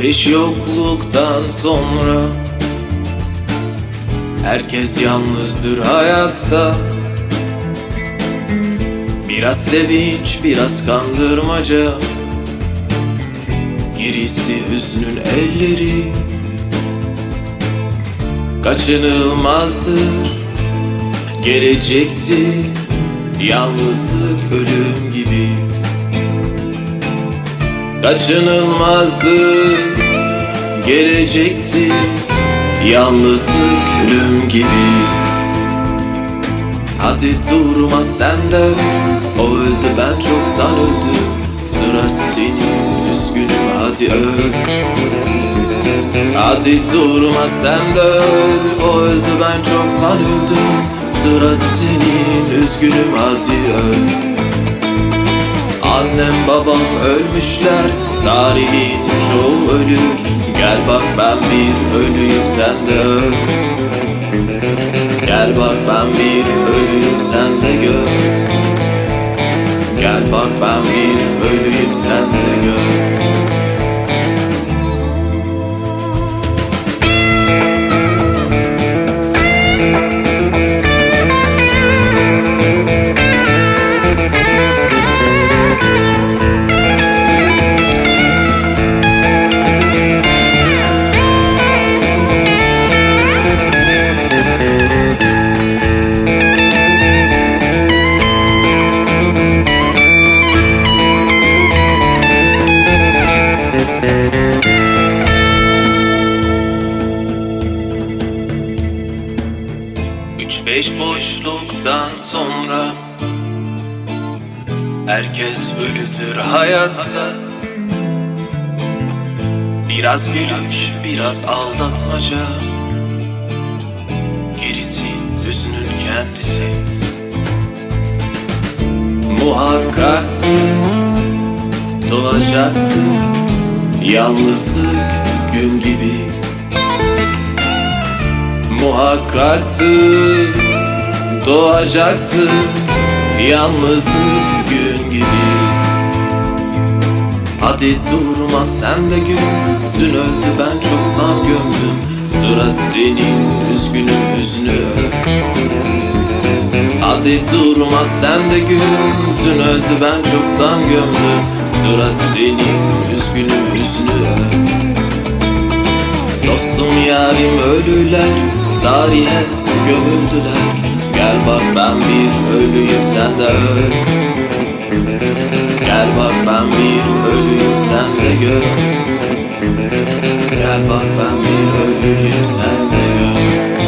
Beş yokluktan sonra herkes yalnızdır hayatta. Biraz sevinç, biraz kandırmaca, gerisi hüznün elleri. Kaçınılmazdır gelecekti, yalnızlık ölüm gibi. Kaçınılmazdır gelecekti, yalnızlık ölüm gibi. Hadi durma sen de, o öldü ben çoktan öldüm. Sıra senin, üzgünüm hadi öl. Hadi durma sen de öl, o öldü ben çoktan öldüm. Sıra senin, üzgünüm hadi öl. Annem babam ölmüşler, tarihin çoğu ölü. Gel bak ben bir ölüyüm sen de öl. Gel bak ben bir ölüyüm sen de gör. Gel bak ben bir ölüyüm sen de gör. Üç beş boşluktan sonra herkes ölüdür hayatta. Biraz gülüş, biraz aldatmaca, gerisi hüznün kendisi. Muhakkaktı, doğacaktı, yalnızlık gün gibi. Muhakkaktı, doğacaktı, yalnızlık gün gibi. Hadi durma sen de gül, dün öldü ben çoktan gömdüm. Sıra senin, üzgünüm hüznü öl. Hadi durma sen de gül, dün öldü ben çoktan gömdüm. Sıra senin, üzgünüm hüznü öl. Dostum yarim ölüler, tarihe gömüldüler. Gel bak ben bir ölüyüm sen de öl. Gel bak ben bir ölüyüm sen de gör. Gel bak ben bir ölüyüm sen de gör.